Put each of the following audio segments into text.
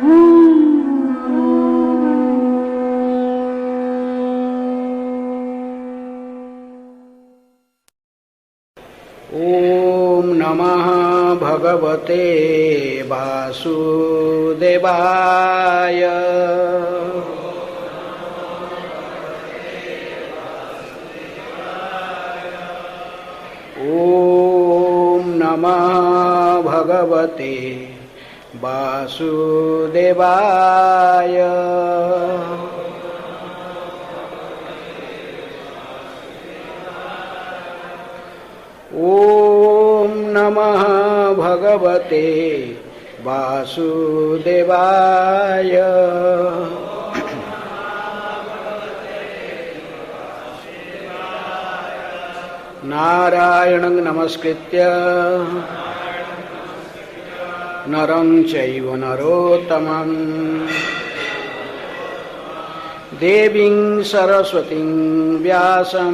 ओम नमः भगवते वासुदेवाय। ओम नमः भगवते वासुदेवाय। ओम नमः भगवते वासुदेवाय। नारायणं नमस्कृत्य नरं चैव नरोत्तमं देवीं सरस्वतीं व्यासं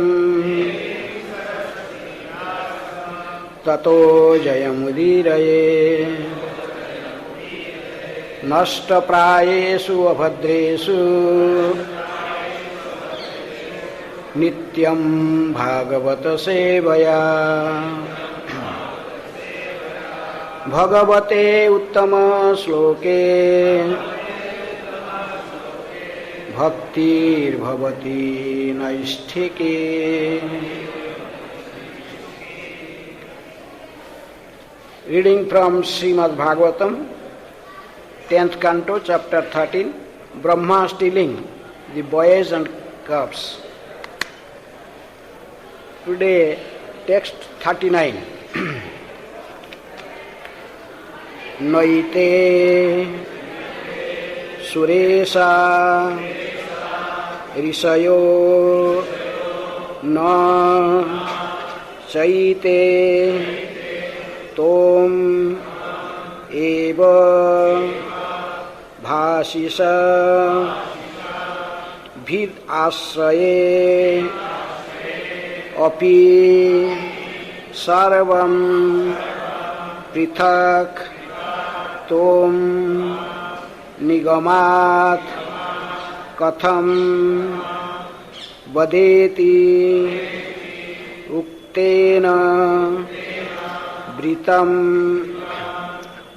ततो जयमुदीरये। नष्टप्रायेषु अभद्रेषु नित्यं भागवत सेवया। भगवते उत्तम श्लोके भक्तिर्भवति नैष्ठिके। Reading from Srimad Bhagavatam, 10th canto, chapter 13, Brahma stealing the boys and cubs. Today, text 39. Naite Suresha Risayo Na Chaite Tom eva bhasisa vid asraye api sarvam prithak tom nigamat katham vadeti uktena वृतं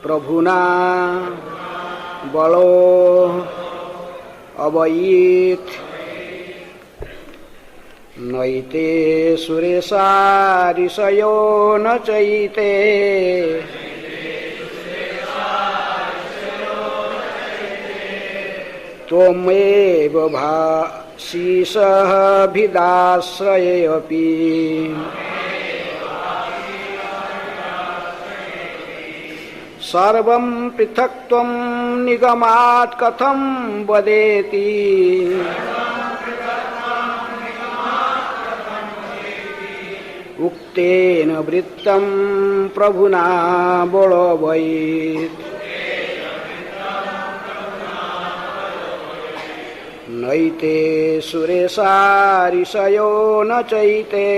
प्रभुना बलो अवयीत। नैते सुरेशा ऋषयो न चैते त्वमेव भासीसः भिदाश्रये अपि। सर्वं पृथक्त्वं निगमात् कथं वदेति। उक्तेन वृत्तं प्रभुना बोलवैत्। नैते सुरेशा ऋषयो न चैते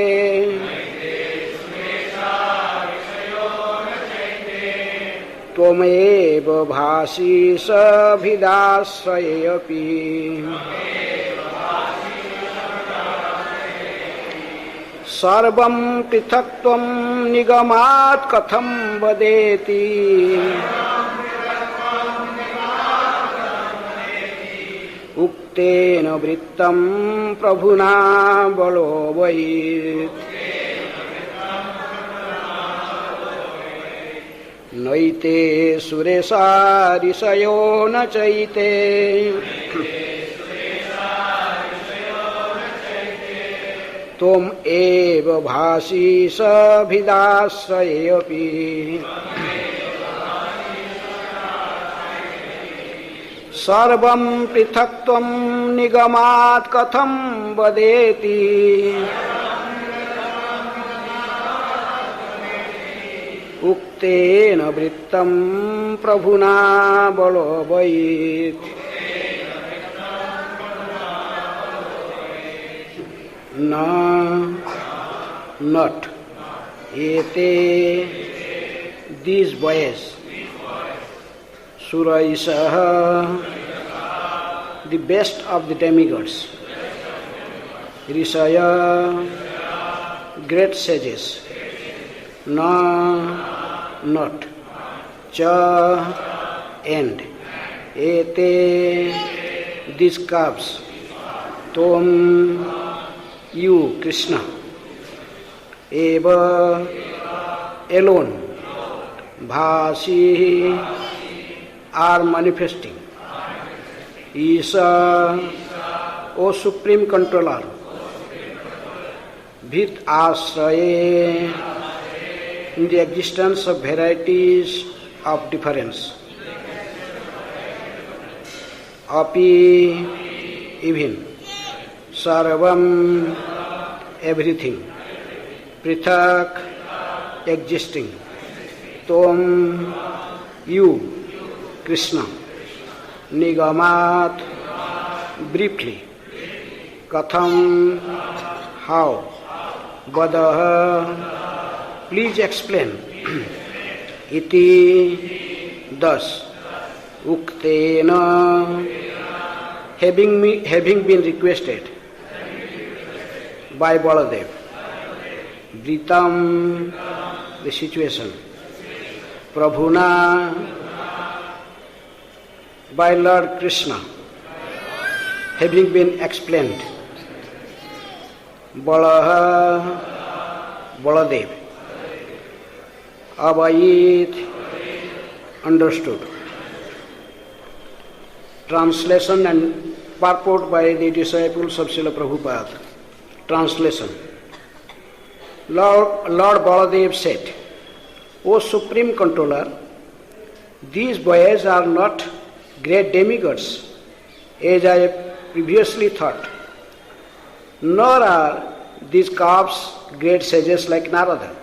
त्वमेव भासीस भिदाश्रये अपि। सर्वं पृथक्त्वं निगमात् कथं वदेति। उक्तेन वृत्तं प्रभुना बलोवैत्। नैते सुरेशा ऋषयो न चैते त्वम् एव भासीस भिदाश्रये अपि। सर्वं पृथक्त्वं निगमात् कथं वदेति। उक्तेन वृत्तं प्रभुना बलोवैत्। Not ete these boys Suraisah, the best of the demigods. Rishaya, great sages. Na, not. Cha, end. Ete, these calves. Tom, you, Krishna. Eva, alone. Bhasi, are manifesting. Isa, O Supreme Controller. Bhit Asraye, in the existence of varieties of difference. Api, even. Sarvam, everything. Prithak, existing. Tom, you, Krishna. Nigamat, briefly. Katham, how. Vadaha, please explain. Iti, thus. Uktena, having been requested by Baladev. Vritam, the situation. Prabhuna, by Lord Krishna, having been explained. Balaha, Baladev. Abhayit, understood. Translation and purport by the disciples of Srila Prabhupada. Translation. Lord Baladev said, O Supreme Controller, these boys are not great demigods, as I previously thought, nor are these calves great sages like Narada.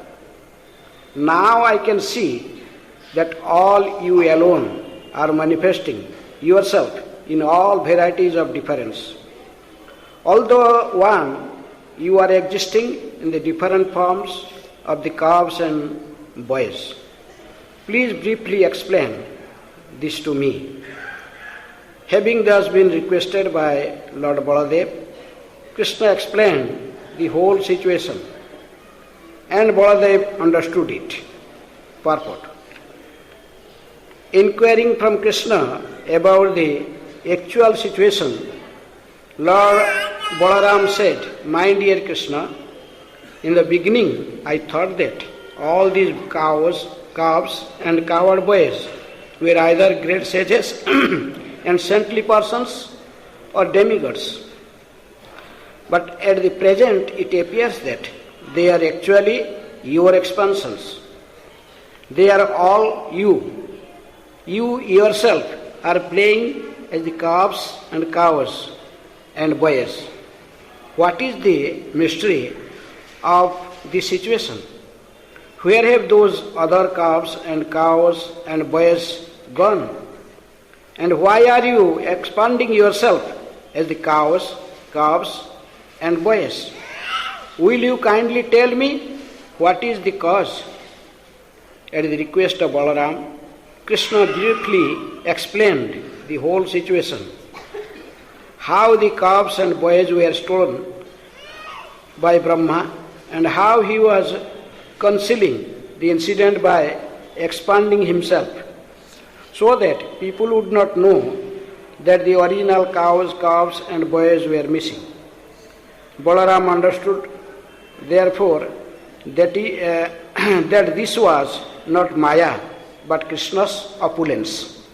Now I can see that all you alone are manifesting yourself in all varieties of difference. Although one, you are existing in the different forms of the calves and boys. Please briefly explain this to me. Having thus been requested by Lord Baladev, Krishna explained the whole situation, and Baladev understood it. Purport. Inquiring from Krishna about the actual situation, Lord Balaram said, My dear Krishna, in the beginning I thought that all these calves and cowherd boys were either great sages and saintly persons or demigods. But at the present it appears that they are actually your expansions. They are all you. You yourself are playing as the calves and cows and boys. What is the mystery of this situation? Where have those other calves and cows and boys gone? And why are you expanding yourself as the cows, calves and boys? Will you kindly tell me what is the cause? At the request of Balaram, Krishna briefly explained the whole situation. How the calves and boys were stolen by Brahma, and how he was concealing the incident by expanding himself, so that people would not know that the original cows, calves and boys were missing. Balaram understood, therefore, that this was not Maya, but Krishna's opulence.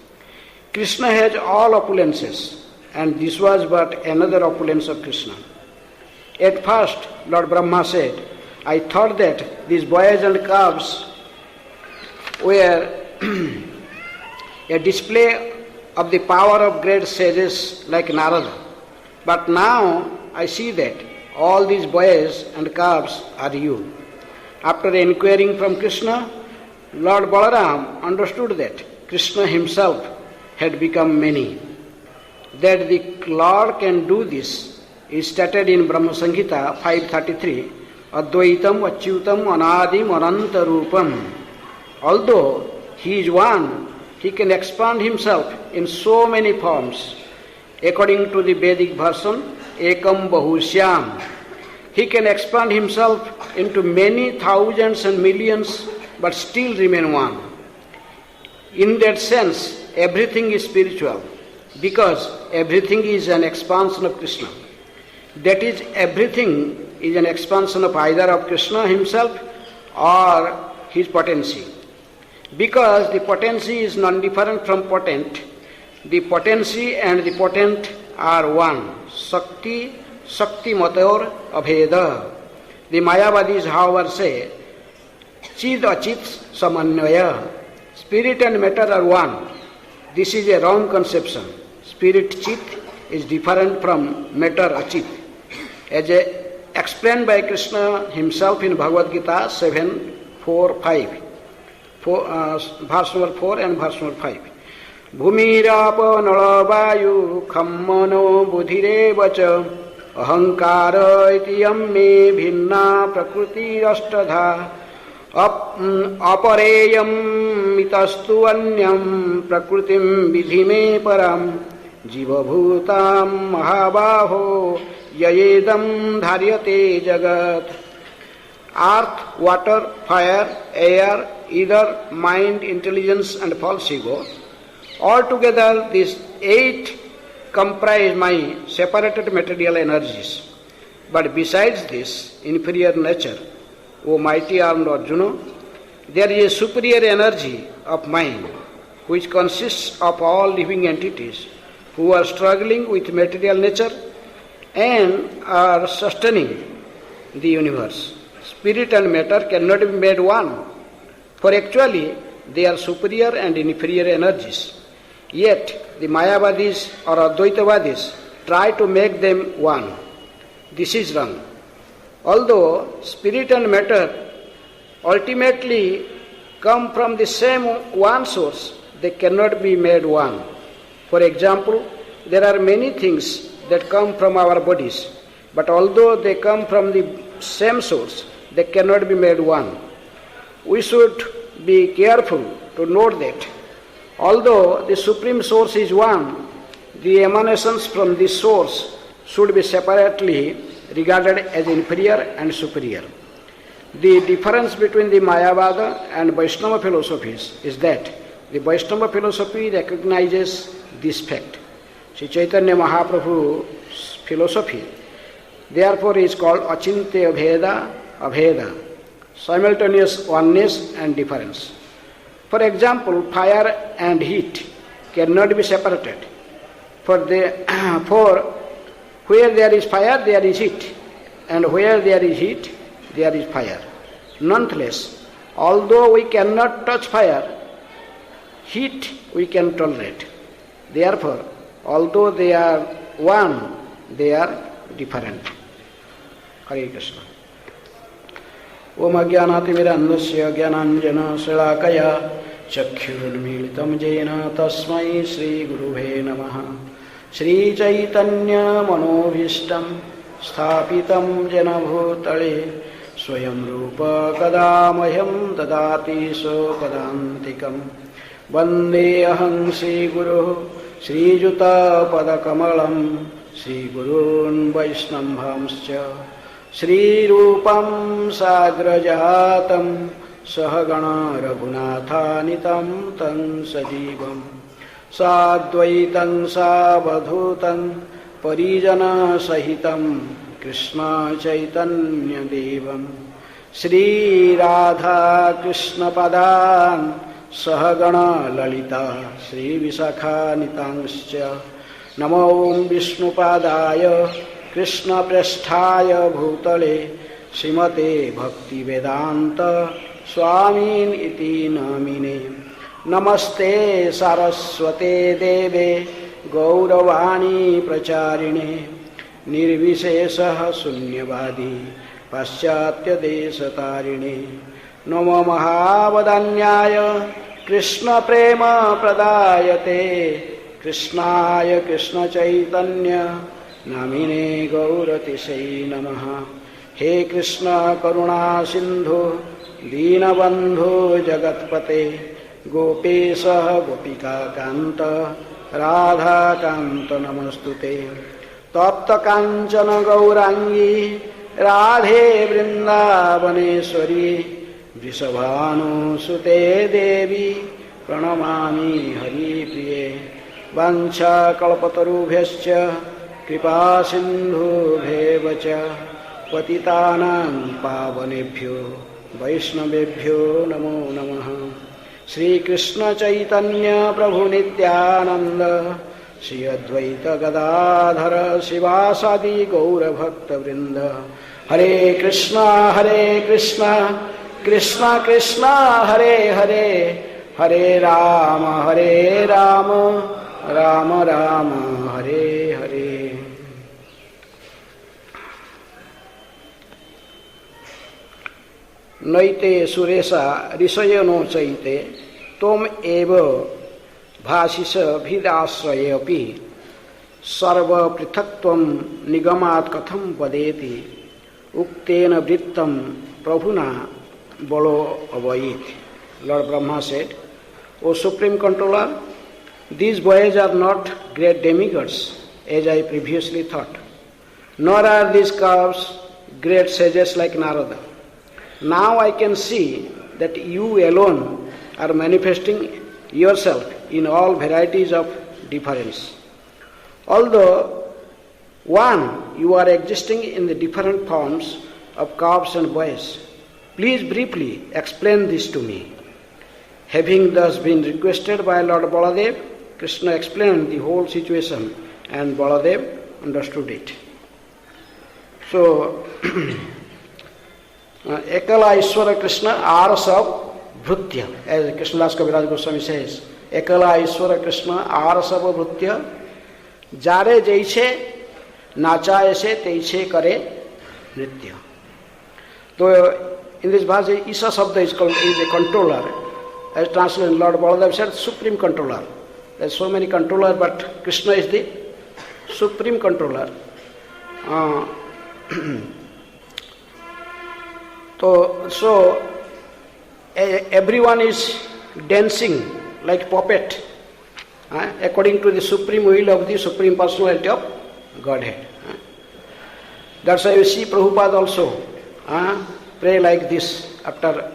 Krishna has all opulences, and this was but another opulence of Krishna. At first, Lord Brahma said, I thought that these boys and calves were a display of the power of great sages like Narada. But now I see that all these boys and calves are you. After inquiring from Krishna, Lord Balaram understood that Krishna himself had become many. That the Lord can do this is stated in Brahma Samhita 533, Advaitam Achyutam Anadim Anantarupam. Although he is one, he can expand himself in so many forms. According to the Vedic version, Ekam Bahushyam, he can expand himself into many thousands and millions but still remain one. In that sense, everything is spiritual because everything is an expansion of Krishna. That is, everything is an expansion of either of Krishna himself or his potency. Because the potency is non-different from potent, the potency and the potent are one. Shakti, Shakti Mator Abheda. The Mayavadis, however, say, Chid Achit Samanyaya. Spirit and matter are one. This is a wrong conception. Spirit Chit is different from matter Achit. As explained by Krishna himself in Bhagavad Gita 7:4-5, verse number 4 and verse number 5. Bhumirapa nalavayu khammano budhireva cha ahankara itiyam me bhinna prakriti ashtadha apareyam mitastu anyam prakritim vidhime param jiva bhutam mahabaho yayedam dharyate jagat. Earth, water, fire, air, ether, mind, intelligence and false ego. Altogether these 8 comprise my separated material energies. But besides this inferior nature, O mighty armed Arjuna, there is a superior energy of mind which consists of all living entities who are struggling with material nature and are sustaining the universe. Spirit and matter cannot be made one, for actually they are superior and inferior energies. Yet the Mayavadis or Advaitavadis try to make them one. This is wrong. Although spirit and matter ultimately come from the same one source, they cannot be made one. For example, there are many things that come from our bodies, but although they come from the same source, they cannot be made one. We should be careful to note that although the supreme source is one, the emanations from this source should be separately regarded as inferior and superior. The difference between the Mayavada and Vaishnava philosophies is that the Vaishnava philosophy recognizes this fact. Sri Chaitanya Mahaprabhu's philosophy therefore is called Achintya Abheda, simultaneous oneness and difference. For example, fire and heat cannot be separated. For where there is fire, there is heat, and where there is heat, there is fire. Nonetheless, although we cannot touch fire, heat we can tolerate. Therefore, although they are one, they are different. Hare Krishna. Om Ajnanatimirandasya Jnananjana Shalakaya Chakshurunmilitam Jena Tasmai Shri Guruve Namaha. Shri Chaitanya Manobhishtam Sthapitam Jena Bhutale Swayam Rupa Kadamahyam Dadati Sopadantikam Vande Aham Shri Guru Shri Juta Padakamalam Shri Gurun Vaishnambhamscha Shri Rupam Sagrajatam Sahagana Raghunathanitam Tan Sajivam Sadvaitam Savadhutam Parijana Sahitam Krishna Chaitanya Devam Shri Radha Krishna Padan Sahagana Lalita Shri Visakhanitamscha Namo Vishnu Padaya Krishna Prasthaya Bhutale Srimate Bhakti Vedanta Swami iti namine Namaste Saraswate Deve Gauravani Pracharine Nirvishesha Sunyavadi Paschatya Desatarine Namo Mahavadanyaya Krishna Prema Pradayate Krishnaya Krishna Chaitanya Namine Gauratisai Namaha. He Krishna Karuna Sindhu Deenabandhu Jagatpate गोपेशः गोपिकान्त Radhakant नमस्तुते। तप्त कांचन गौरांगी राधे वृंदावनेश्वरी वृषभानुसुते देवी प्रणमामि हरिप्रिये। वाञ्छाकल्पतरुभ्यश्च कृपा सिन्धुभ्येव च पतितानां पावनेभ्यो वैष्णवेभ्यो नमो नमः। श्री कृष्ण चैतन्य प्रभु नित्यानंद श्री अद्वैत गदाधर शिवासादि गौर भक्त वृंद। हरे कृष्णा कृष्णा कृष्णा हरे हरे, हरे राम राम राम हरे हरे। नैते सुरेशा ऋषयनो चैते त्वम एव भाषिष भिदाश्रयेऽपि सर्वपृथक्त्वं निगमात् कथं वदेति उक्तेन वृत्तं प्रभुना बलो अवयित्। Lord Brahma said, O Supreme Controller, these boys are not great demigods, as I previously thought, nor are these calves great sages like Narada. Now I can see that you alone are manifesting yourself in all varieties of difference. Although one, you are existing in the different forms of calves and boys. Please briefly explain this to me. Having thus been requested by Lord Baladev, Krishna explained the whole situation and Baladev understood it. So, Ekala Ishwara Krishna Arasav Bhrutya, as Krishnadas Kaviraj Goswami says, Ekala Ishwara Krishna Arasav Bhrutya, Jare Jaiche, Nacha Ese Teiche Kare Nritya. So, in this verse, Isha Sabda is a controller. As translated, Lord Baladev said, Supreme Controller. There are so many controllers, but Krishna is the Supreme Controller. So everyone is dancing like puppet, according to the supreme will of the Supreme Personality of Godhead. That's why you see Prabhupada also pray like this after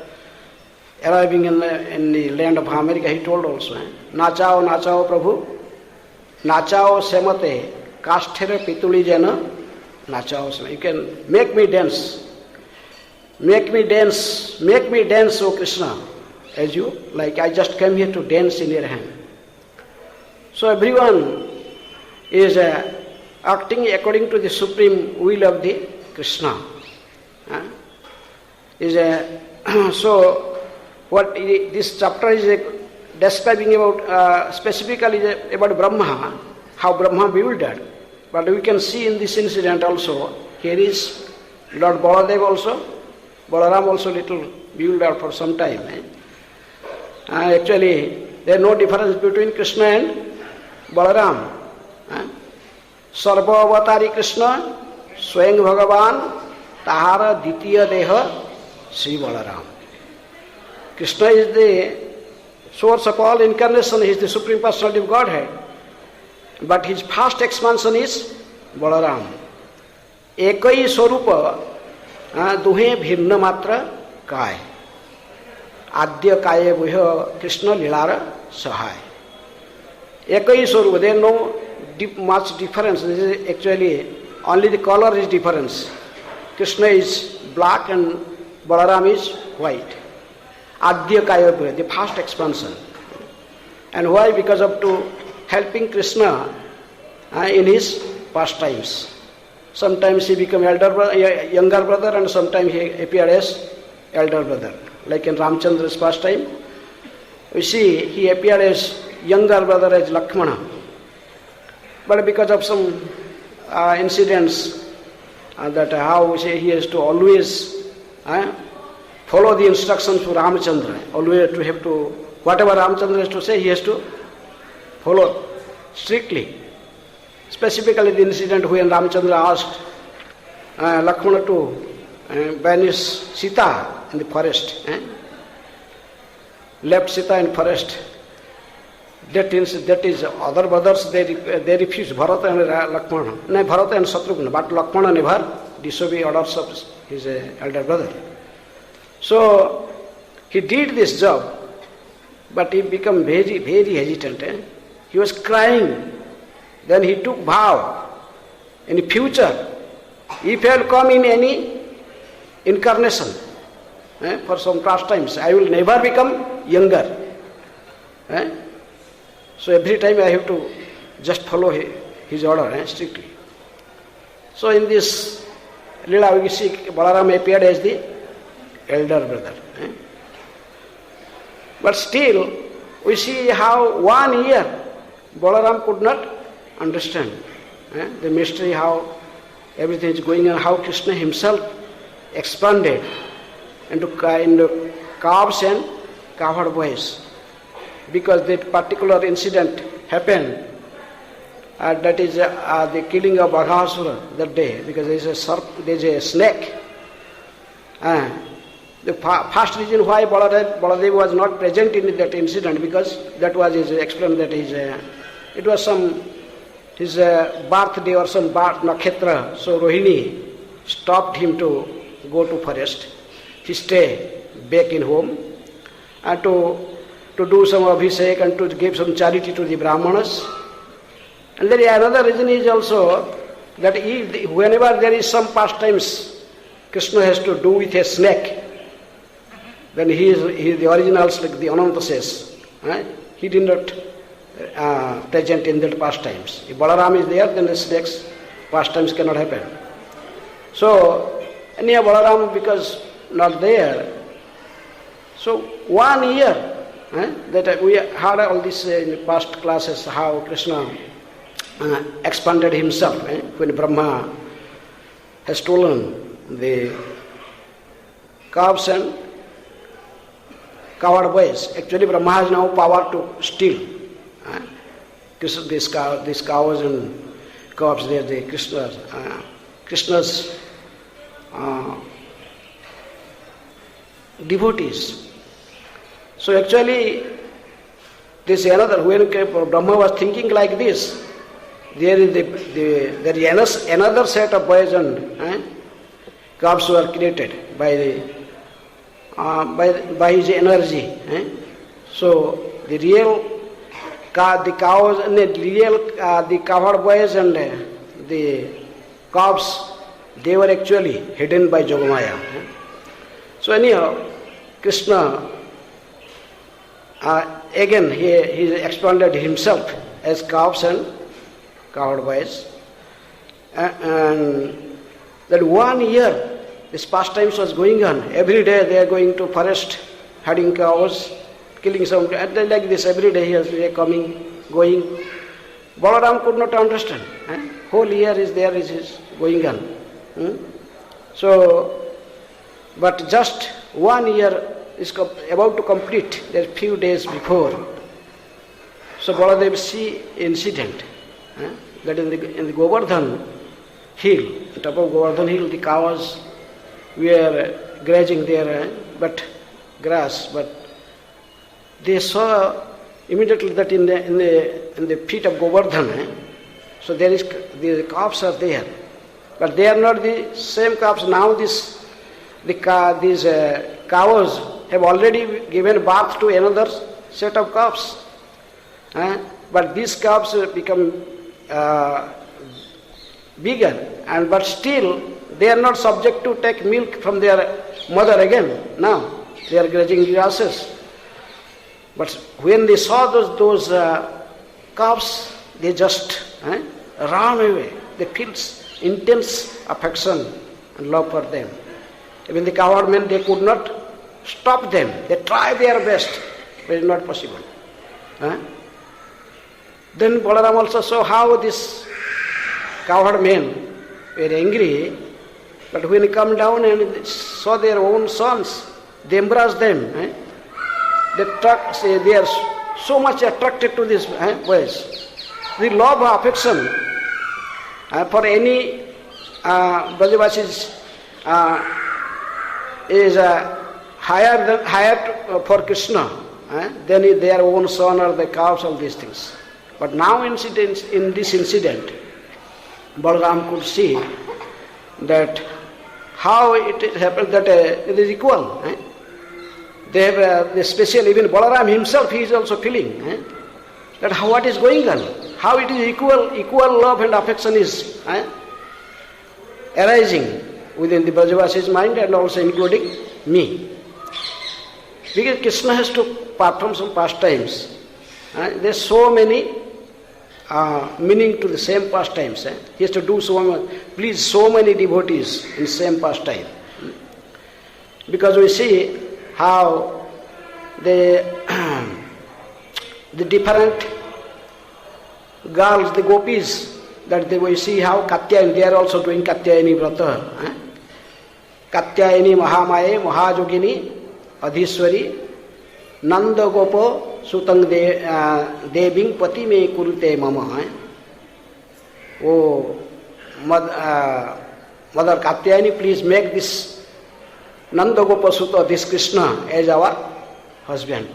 arriving in the land of America. He told also, Nachao Nachao Prabhu, Nachao Semate, Kastere Pituli Jana, Nachao Semate. You can make me dance. Make me dance, O Krishna, as you like. I just came here to dance in your hand. So everyone is acting according to the supreme will of the Krishna. So what this chapter is describing about specifically about Brahma, how Brahma bewildered. But we can see in this incident also, here is Lord Baladev also, Balaram also little bewildered for some time. Actually, there is no difference between Krishna and Balaram. Sarva Avatari Krishna, Swayam Bhagavan, Tahara Ditiya Deha, Sri Balaram. Krishna is the source of all incarnation, he is the Supreme Personality of Godhead. But his first expansion is Balaram. Ekai Swarupa, दुहे भिन्न मात्र काय आद्य काय बुह कृष्ण लीलार सहाय एक ही स्वरूप there no much difference. This is actually only the color is difference. Krishna is black and Balaram is white. Adya kaya buh, the first expansion. And why? Because of to helping Krishna in his pastimes. Sometimes he became younger brother and sometimes he appeared as elder brother. Like in Ramchandra's pastime, we see he appeared as younger brother as Lakshmana. But because of some incidents that how he has to always follow the instructions for Ramchandra. Always to have to, whatever Ramchandra has to say, he has to follow strictly. Specifically the incident when Ramchandra asked Lakshmana to banish Sita in the forest. left Sita in forest. That is other brothers, they refused, Bharata and Lakshmana. No, Bharata and Shatrugna, but Lakshmana never disobeyed orders of his elder brother. So he did this job, but he became very, very hesitant. He was crying. Then he took vow, in the future, if I will come in any incarnation, for some pastimes, I will never become younger. So every time I have to just follow his order strictly. So in this Leela we see Balaram appeared as the elder brother. But still we see how 1 year Balaram could not understand the mystery, how everything is going on, how Krishna himself expanded into calves and covered boys. Because that particular incident happened, that is the killing of Bhagasura that day, because there is a snake. The first reason why Baladev was not present in that incident, because that was explained that it was his birthday or some nakhetra, so Rohini stopped him to go to forest. He stayed back in home and to do some abhishek and to give some charity to the Brahmanas. And then another reason is also that whenever there is some pastimes Krishna has to do with a snake, then he is the original snake, the Ananta says. He did not present in that pastimes. If Balaram is there, then the snake's pastimes cannot happen. So, anyhow Balaram, because not there, so 1 year, that we heard all this in past classes, how Krishna expanded himself when Brahma has stolen the calves and covered boys. Actually Brahma has now power to steal these cows and calves. They are the Krishna's devotees. So actually, this another, when Brahma was thinking like this, there is another set of boys and calves were created by his energy. So the cows and the covered boys and the calves, they were actually hidden by Jogamaya. So anyhow, Krishna again he expanded himself as calves and covered boys, and that 1 year this pastimes was going on. Every day they are going to forest, herding cows, killing some, and like this every day he is coming, going. Balaram could not understand. Whole year is going on. So, but just 1 year is about to complete, there are few days before. So Baladev see incident, that in the Govardhan hill, top of Govardhan hill, the cows were grazing there, but grass, but they saw immediately that in the feet of Govardhan, so there is the calves are there, but they are not the same calves. Now these cows have already given birth to another set of calves. But these calves become bigger, but still they are not subject to take milk from their mother again. Now they are grazing grasses. But when they saw those calves, they just ran away. They feel intense affection and love for them. Even the cowherd men, they could not stop them. They tried their best, but it is not possible. Then Balaram also saw how this cowherd men were angry, but when they come down and saw their own sons, they embraced them. They are so much attracted to these boys. The love, affection for any Brajavasis is higher for Krishna then their own son or the cows, all these things. But now in this incident, Balaram could see that how it happened that it is equal. They have the special, even Balaram himself, he is also feeling that what is going on, how it is equal love and affection is arising within the Brajavasi's mind and also including me. Because Krishna has to perform some pastimes. There are so many meaning to the same pastimes. He has to do please so many devotees in same pastime. Because we see how the different girls, the gopis, that we see how Katyayani, they are also doing Katyayani Vrata. Katyayani Mahamaye Mahajogini Adhishwari Nanda Gopo Sutang Deving Pati Me Kurute Mama. Oh, Mother Katyayani, please make this Nanda Gopa Sutta, this Krishna, as our husband.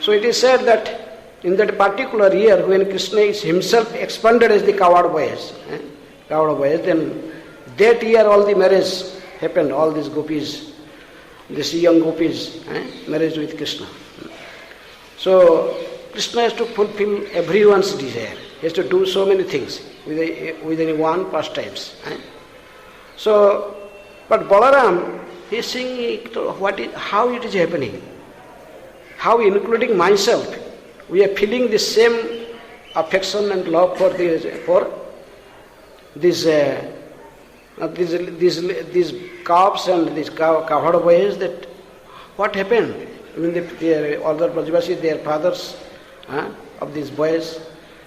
So it is said that in that particular year when Krishna is himself expanded as the coward boys, then that year all the marriage happened, all these gopis, these young gopis, marriage with Krishna. So Krishna has to fulfill everyone's desire. He has to do so many things within one pastimes. So, but Balaram, he is seeing how it is happening. How, including myself, we are feeling the same affection and love for these calves and these cow boys. That what happened? Even the other Brajavasis, their fathers of these boys,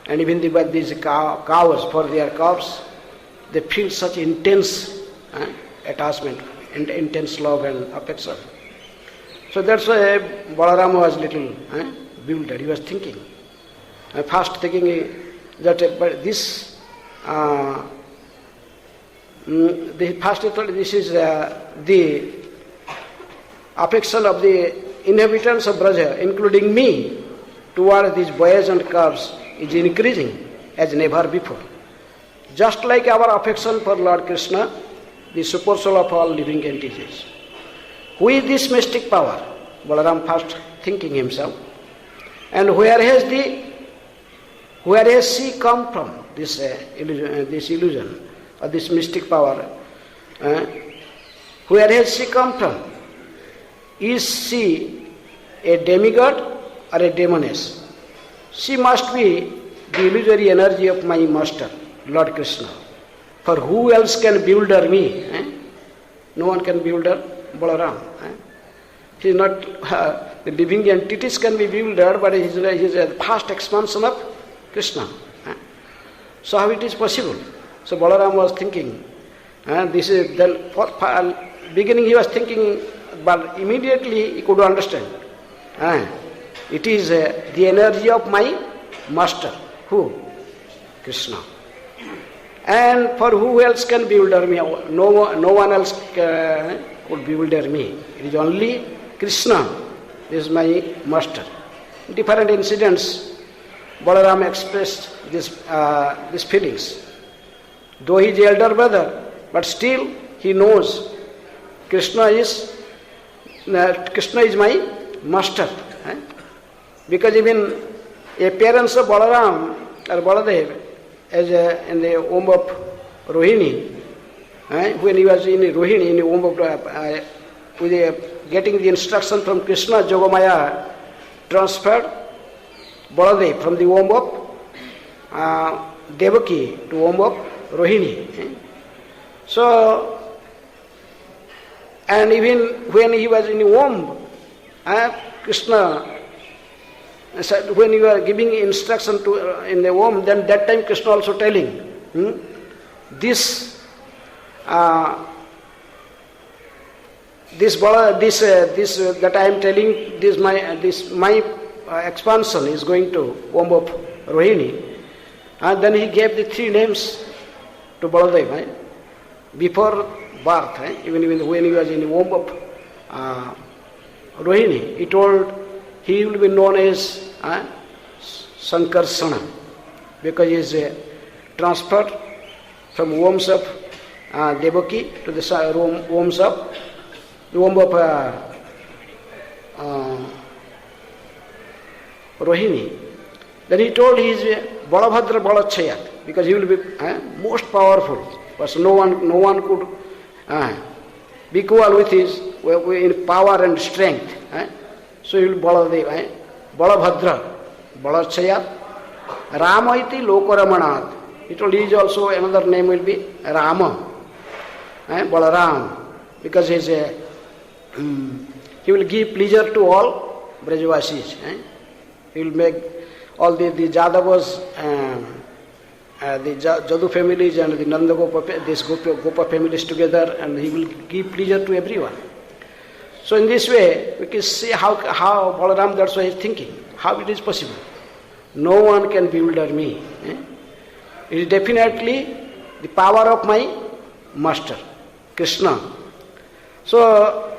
and even these cows for their calves, they feel such intense attachment and intense love and affection. So that's why Balaram was little bewildered. He was thinking, first thinking that but this, first he thought this is the affection of the inhabitants of Braja, including me, toward these boys and calves is increasing as never before. Just like our affection for Lord Krishna, the super soul of all living entities. Who is this mystic power? Balaram first thinking himself. And where has she come from, this illusion, or this mystic power? Where has she come from? Is she a demigod or a demoness? She must be the illusory energy of my master, Lord Krishna. For who else can bewilder me? No one can bewilder Balaram. He is not, the living entities can be bewildered, but he is a vast expansion of Krishna. So how it is possible? So Balaram was thinking, this is then, for beginning he was thinking, but immediately he could understand. It is the energy of my master. Who? Krishna. And for who else can bewilder me? No one else could bewilder me. It is only Krishna. This is my master. Different incidents, Balaram expressed these feelings. Though he is the elder brother, but still he knows Krishna is my master. Because even appearance of Balaram or Baladev as in the womb of Rohini, when he was in Rohini, in the womb of getting the instruction from Krishna, Jogamaya transferred Baladev from the womb of Devaki to womb of Rohini. So, and even when he was in the womb, Krishna said, when you are giving instruction to in the womb, then that time Krishna also telling this that I am telling this my expansion is going to womb of Rohini, and then he gave the 3 names to Baladev before birth. Even when he was in the womb of Rohini, he told he will be known as Sankarsana, because he is transferred from wombs of Devaki to the wombs of the womb of Rohini. Then he told he is Balabhadra Balachayat, because he will be most powerful. But no one could be equal with his in power and strength. So he will Balabhadra Balachayat. Rama iti Lokaramanat. He told he is also another name will be Rama, Balaram, because he is he will give pleasure to all Brajavasis. He will make all the Jadavas, the Jadu families and the Nanda Gopa, this Gopa families together, and he will give pleasure to everyone. So in this way, we can see how Balaram, that's why he is thinking, how it is possible. No one can bewilder me. It is definitely the power of my master, Krishna. So,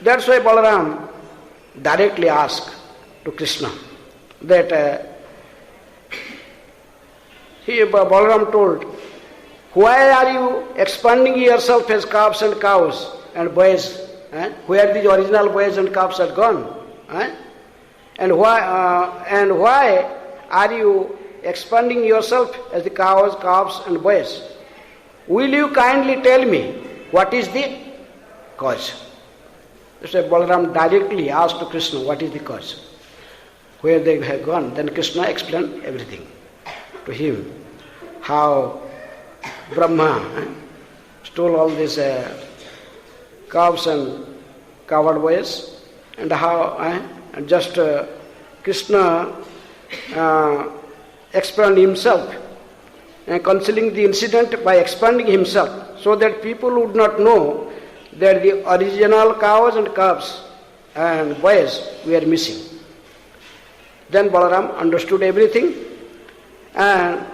that's why Balaram directly asked to Krishna that Balaram told, why are you expanding yourself as calves and cows and boys? Where the original boys and calves are gone? And why are you expanding yourself as the cows, calves and boys? Will you kindly tell me what is the cause? So Balaram directly asked to Krishna, what is the cause? Where they have gone? Then Krishna explained everything to him. How Brahma stole all these calves and covered boys, and how just Krishna explained himself, concealing the incident by expanding himself, so that people would not know that the original cows and calves and boys were missing. Then Balaram understood everything, and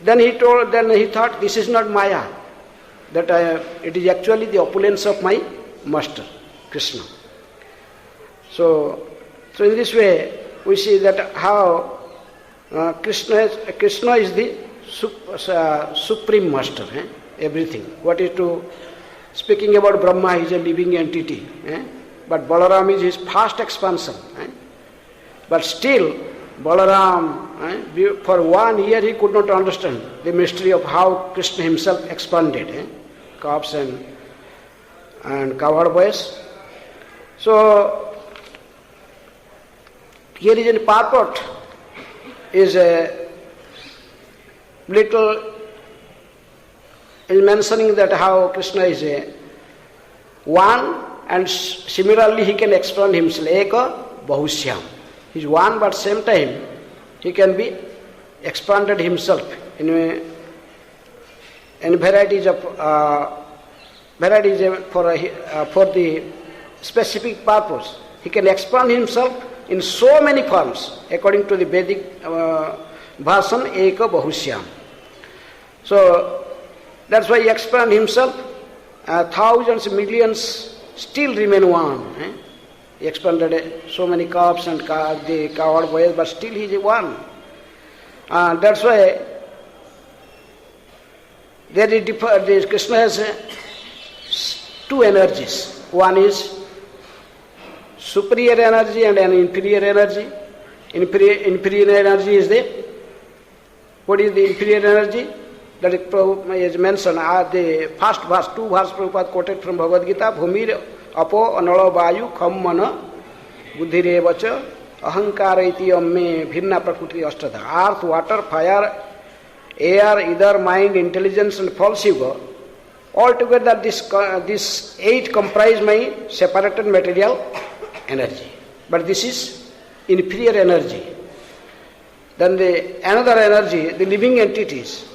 then he thought, this is not Maya, that it is actually the opulence of my master, Krishna. So in this way, we see that how Krishna is the supreme master, everything. What is to, speaking about Brahma, he is a living entity, but Balaram is his fast expansion. But still, Balaram, for 1 year he could not understand the mystery of how Krishna himself expanded, calves and covered boys. So, here is in purport is a little is mentioning that how Krishna is a one, and similarly he can expand himself. Eka Bahushyam. He is one, but same time he can be expanded himself in varieties of for the specific purpose. He can expand himself in so many forms, according to the Vedic version, Eka Bahushyam. So that's why he expanded himself. Thousands, millions still remain one. He expanded so many calves and the covered boys, but still he is one. That's why Krishna has two energies. One is superior energy and an inferior energy. Inferior energy is what is the inferior energy? That is mentioned, the first verse, 2 verses Prabhupada quoted from Bhagavad Gita, Bhumir apo anala vayu kham mana buddhirevacha ahankara iti amme bhinna prakriti ashtadha. Earth, water, fire, air, either mind, intelligence and false ego. Altogether this 8 comprise my separated material energy. But this is inferior energy. Then another energy, the living entities.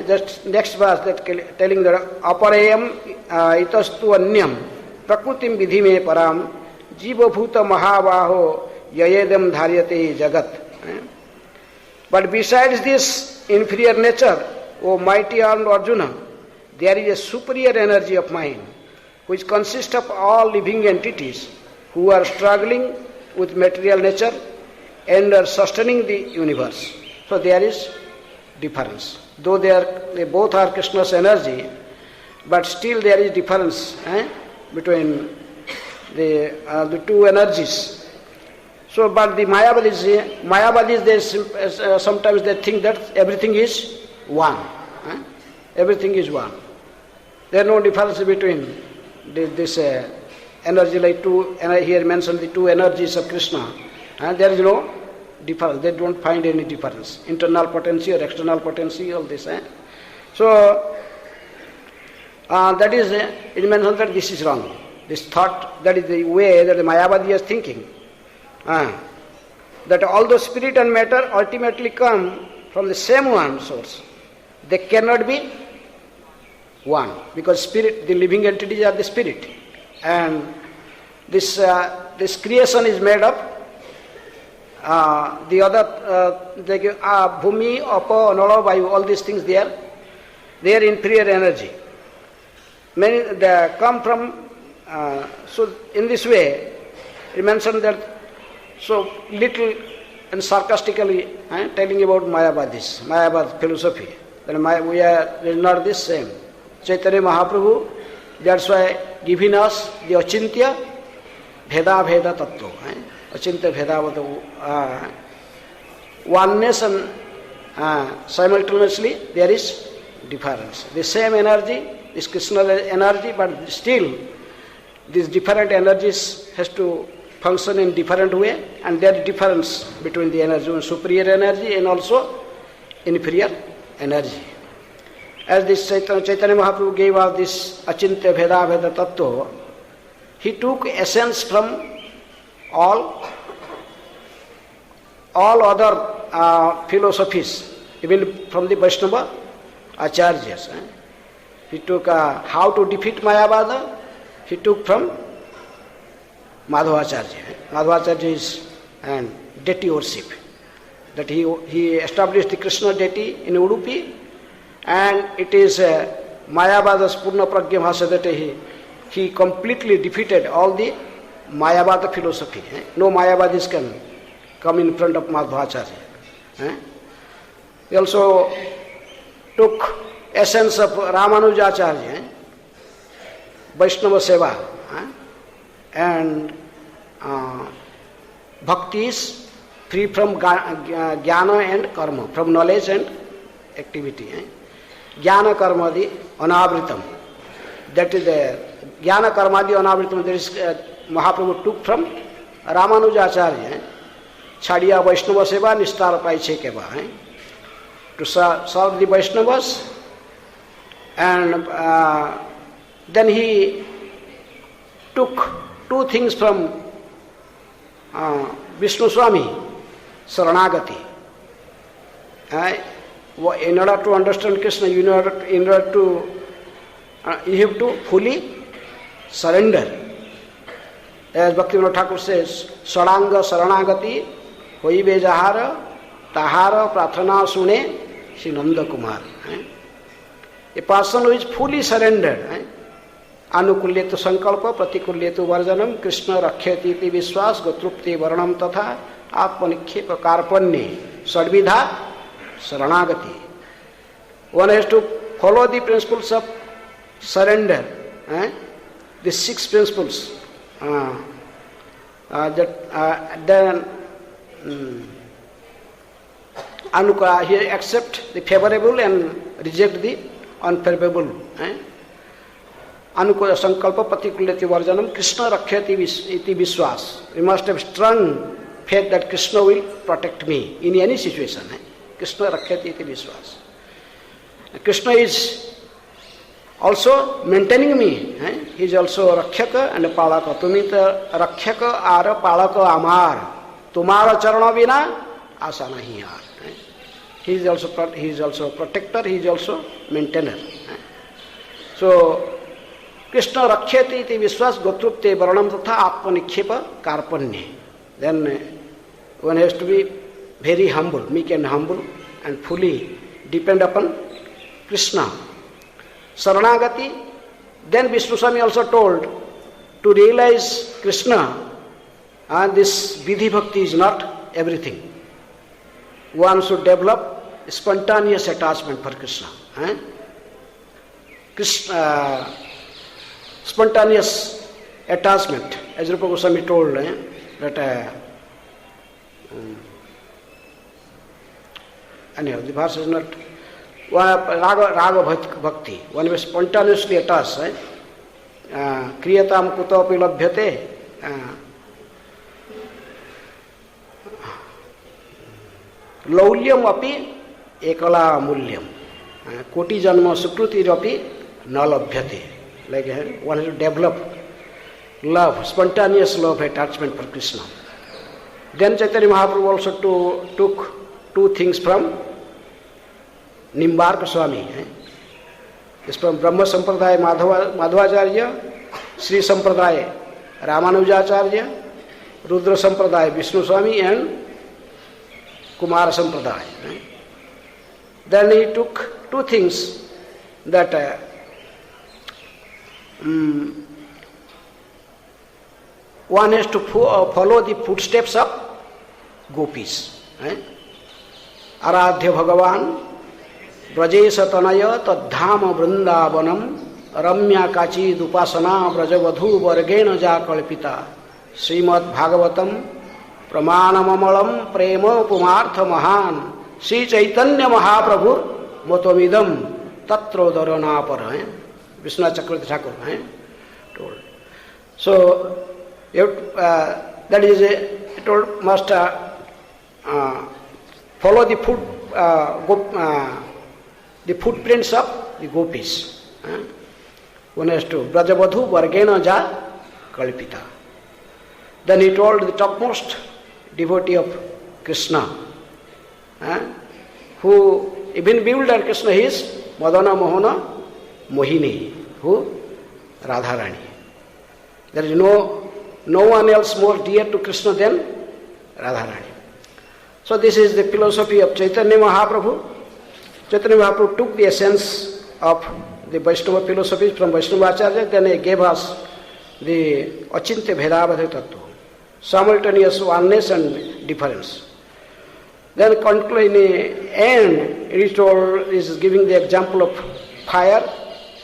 Just next verse that telling that aparayam itastu anyam prakritim vidhime param jiva bhuta mahavaho yayedam dharyate jagat. But besides this inferior nature, O mighty armed Arjuna, there is a superior energy of mine which consists of all living entities who are struggling with material nature and are sustaining the universe. So there is difference. Though they both are Krishna's energy, but still there is difference between the two energies. So, but the Mayavadis, they sometimes they think that everything is one. Everything is one. There is no difference between this energy, like two. And I here mentioned the two energies of Krishna. There is no difference. They don't find any difference. Internal potency or external potency, all this. So that is it mentioned that this is wrong. This thought, that is the way that the Mayavadi is thinking. That all the spirit and matter ultimately come from the same one source. They cannot be one, because spirit, the living entities are the spirit, and this creation is made up. The other, Bhumi, Apa, Nala, Vayu, all these things, they are inferior energy. Many they come from. So in this way, he mentioned that. So little and sarcastically telling about Mayavad philosophy. Then we are not the same. Chaitanya Mahaprabhu, that's why giving us the Achintya Veda Tattva. Achintya Veda oneness, and simultaneously there is difference. The same energy is Krishna energy, but still these different energies has to function in different way, and there is difference between the energy, superior energy and also inferior energy. As this Chaitanya Mahaprabhu gave out this Achintya Veda Tattva, he took essence from all other philosophies, even from the Vaishnava Acharyas. He took how to defeat Mayavada, he took from Madhvacharya. Madhvacharya is deity worship. That he established the Krishna deity in Udupi, and it is Mayavada's Purna Pragya Bhasha that he completely defeated all the Mayavada philosophy. No Mayavadis can come in front of Madhvacharya. He also took essence of Ramanujacharya, Vaishnava Seva, and bhakti is free from jnana and karma, from knowledge and activity. Jnana karma di anavritam. That is the jnana karma di anavritam. There is Mahaprabhu took from Ramanujacharya. Chadiya Vaishnava Seva Nistar Paiche Keva. To serve the Vaishnavas, and then he took two things from Vishnu Swami, Saranagati. In order to understand Krishna, you have to fully surrender. As Bhaktivinoda Thakur says, Saranga Saranagati, Hoibe Jahara, Tahara Prathana Sune, Shri Nanda Kumar. A person who is fully surrendered, Anukulyetu Sankalpa, Pratikulyetu Varjanam, Krishna Rakhyati iti Vishwas, Gotrupti Varnam Tatha, Atmanikhepa Karpanye, Sadvidha, Saranagati. One has to follow the principles of surrender, the 6 principles. Then he accept the favorable and reject the unfavorable. Anukula Sankalpa Patikulati Varjanam, Krishna Rakhyati iti Vishwas. We must have strong faith that Krishna will protect me in any situation. Krishna Rakhyati iti Vishwas. Krishna is also maintaining me. He is also Rakhyaka and Palaka. Tumita Rakhyaka ara Palaka Amar. Tumara Charana Vina Asa nahi aar. He is also protector, he is also maintainer. So Krishna Rakhyati iti Vishwas Gotrupte Varanam Tatha Atmanikhepa Karpanye. Then one has to be very humble, meek and humble, and fully depend upon Krishna. Saranagati, Then Vishnu Swami also told, to realize Krishna, and this Vidhi Bhakti is not everything. One should develop spontaneous attachment for Krishna. Spontaneous attachment, as Rupa Goswami told, that anyhow, the verse is not Raga Bhakti. One is spontaneously attached. Kriyatam kutopi labhyate. Laulyam api ekala mulyam. Koti janma sukruti api na labhyate. Like one has to develop love, spontaneous love, attachment for Krishna. Then Chaitanya Mahaprabhu also took two things from Nimbarka Swami. It's from Brahma Sampradaya Madhvacharya, Sri Sampradaya Ramanujacharya, Rudra Sampradaya Vishnu Swami, and Kumara Sampradaya. Then he took two things, that one has to follow the footsteps of gopis. Aradhya Bhagavan Brajesha Tanaya Tadhama Vrindavanam Ramya Kachi Dupasana Brajavadhu Vargena Ja Kalpita Srimad Bhagavatam Pramanamamalam Prema Pumartha Mahan Sri Chaitanya Mahaprabhu Motomidam Tatrodharanapara. Vishnu Chakravarti Thakur told. So, that is told, must follow the footprints of the gopis. One has to Brajavadhu Vargena Ja Kalpita. Then he told the topmost devotee of Krishna, who even bewildered Krishna, is Madana Mohana Mohini, who Radharani. There is no one else more dear to Krishna than Radharani. So this is the philosophy of Chaitanya Mahaprabhu. Chaitanya Mahaprabhu took the essence of the Vaishnava philosophies from Vaishnavacharya, then he gave us the Achintya Bhedavadha Tattva, simultaneous oneness and difference. Then in the end, it is giving the example of fire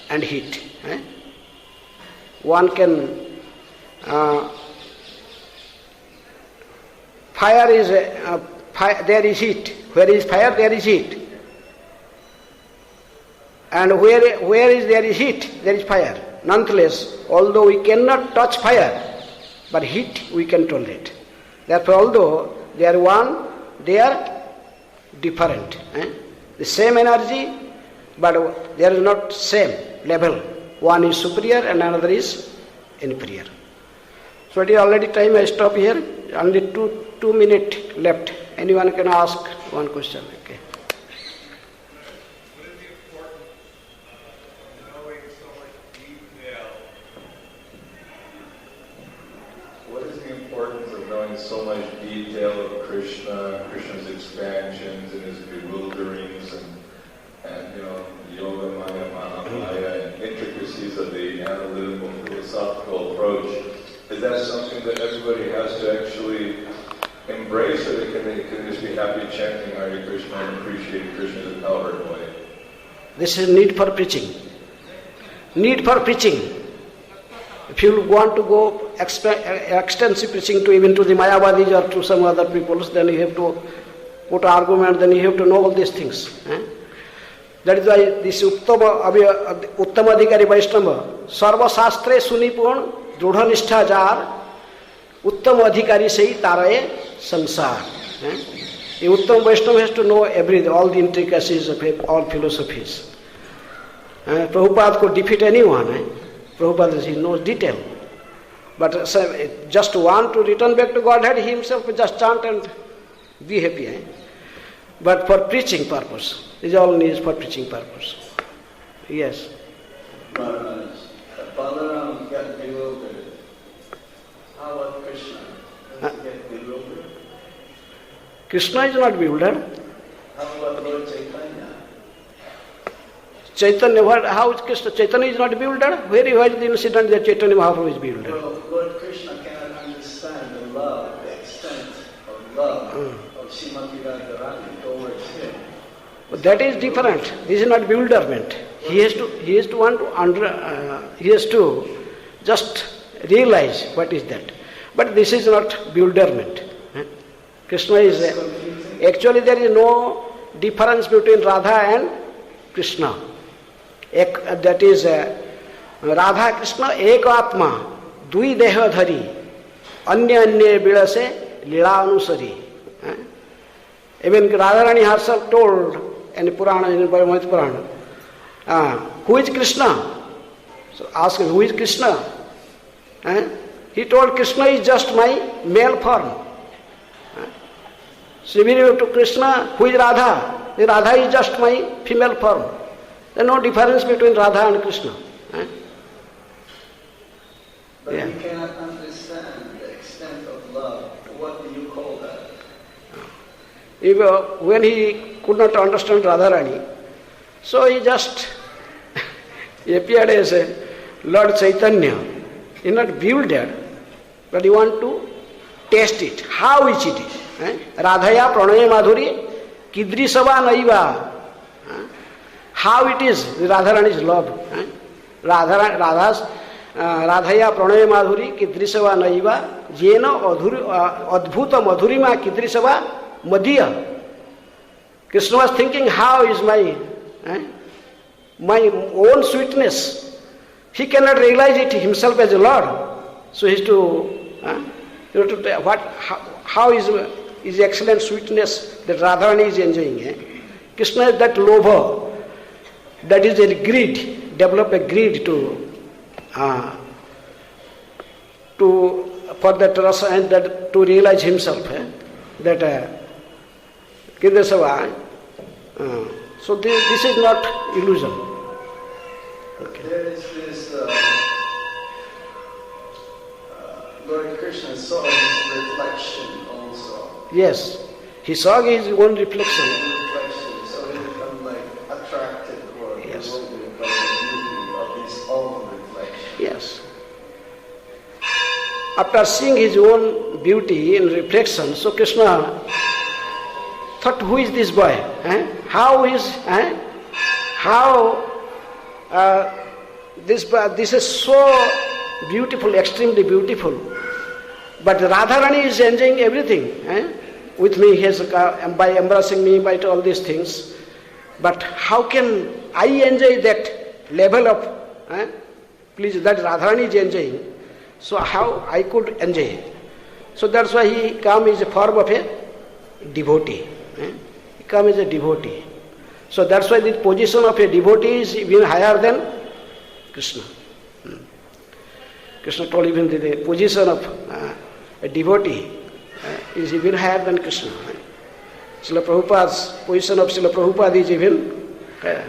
and heat. One can fire is there is heat. Where is fire, there is heat. And where there is heat, there is fire. Nonetheless, although we cannot touch fire, but heat we can tolerate. Therefore, although they are one, they are different. The same energy, but they are not same level. One is superior and another is inferior. So it is already time. I stop here. Only two minutes left. Anyone can ask one question. Okay. What is the importance of knowing so much detail of Krishna, Krishna's expansions and his bewilderings, and yoga, maya, mahamaya, and intricacies of the analytical philosophical approach? Is that something that everybody has to actually embrace, or can they just be happy chanting Hare Krishna and appreciate Krishna in a powerful way? This is need for preaching. Need for preaching. If you want to go extensive preaching to even to the Mayavadis or to some other peoples, then you have to put argument, then you have to know all these things. That is why this Uttamadhikari Vaishnava, Sarva Shastre Sunipun, Drudha Nishtha Jar, Uttam Adhikari Sei Taraye Sansar. The Uttam Vaishnava has to know everything, all the intricacies of all philosophies. Prabhupada could defeat anyone. Prabhupada, he knows detail. But just want to return back to Godhead, he himself will just chant and be happy. But for preaching purpose, this all needs for preaching purpose. Yes. Balaram got bewildered. How about Krishna? Does he get bewildered? Krishna is not bewildered. How about Lord Chaitanya? Chaitanya, how is Krishna? Chaitanya is not bewildered? Where is the incident that Chaitanya Mahaprabhu is bewildered? Well, Lord Krishna cannot understand the love, the extent of love of Srimati Radharani towards him. But that is different. This is not bewilderment. He has to just realize what is that. But this is not bewilderment. Krishna is actually there is no difference between Radha and Krishna. That is Radha Krishna ek atma dui deha dhari anya anya bilase lila anusari. Even Radharani herself told in Purana, in Bhagavad Purana, who is Krishna? So ask him, who is Krishna? He told Krishna is just my male form. Similarly to Krishna, who is Radha? Radha is just my female form. There is no difference between Radha and Krishna. But he cannot understand the extent of love. What do you call that? When he could not understand Radharani, so he just appeared as a Lord Chaitanya. He not bewildered, but he want to taste it. How is it? Radhaya pranaya madhuri kidrisava naiva. How it is Radharani's love. Radhaya pranaya madhuri kidrisava naiva jena adbhuta madhurima kidrisava madhya. Krishna was thinking, how is my own sweetness? He cannot realize it himself as a Lord. So he has to how is excellent sweetness that Radharani is enjoying. Krishna is that lobha, that is a greed, develop a greed for that rasa and that to realize himself that Kidasava. So this is not illusion. Okay. There is this Lord Krishna saw his reflection also. Yes, he saw his own reflection. So he became like attracted or bewildered by the beauty of his own reflection. Yes. After seeing his own beauty in reflection, so Krishna thought, who is this boy? This is so beautiful, extremely beautiful. But Radharani is enjoying everything with me, by embracing me, by all these things. But how can I enjoy that level of please that Radharani is enjoying? So how I could enjoy it? So that's why he come as a form of a devotee. He come as a devotee. So that's why the position of a devotee is even higher than Krishna. Krishna told even the position of a devotee is even higher than Krishna. Srila Prabhupada's position of Srila Prabhupada is even higher.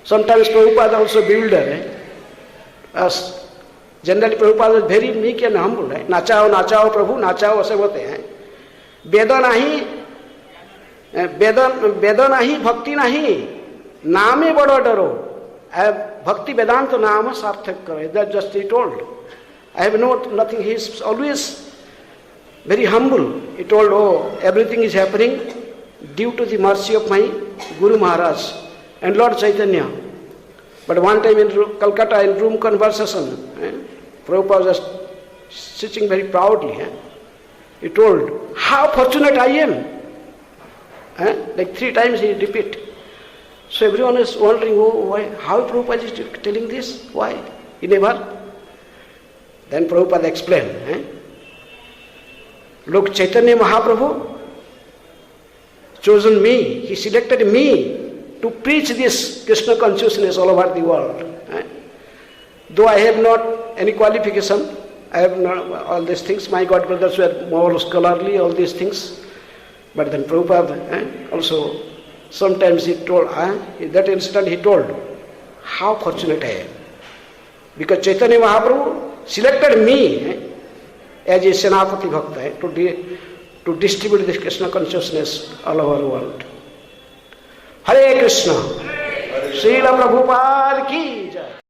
Sometimes Prabhupada also bewildered. Generally Prabhupada was very meek and humble. Nachao, nachao Prabhu, nachao ऐसे बोलते हैं. वेद नहीं भक्ति नहीं नामे बड़ो डरो. Bhakti Vedanta Nama Sarthak Karo. That just he told. I have nothing. He is always very humble. He told, everything is happening due to the mercy of my Guru Maharaj and Lord Chaitanya. But one time in Calcutta, in room conversation, Prabhupada was sitting very proudly. He told, how fortunate I am. Like 3 times he repeat. So everyone is wondering, why? How Prabhupada is telling this? Why? He never. Then Prabhupada explained. Look, Chaitanya Mahaprabhu chosen me. He selected me to preach this Krishna consciousness all over the world. Though I have not any qualification, I have not all these things. My God brothers were more scholarly, all these things. But then Prabhupada also, sometimes he told, in that instant he told, how fortunate I am. Because Chaitanya Mahaprabhu selected me as a Senapati Bhakta to distribute this Krishna consciousness all over the world. Hare Krishna. Srila Prabhupada ki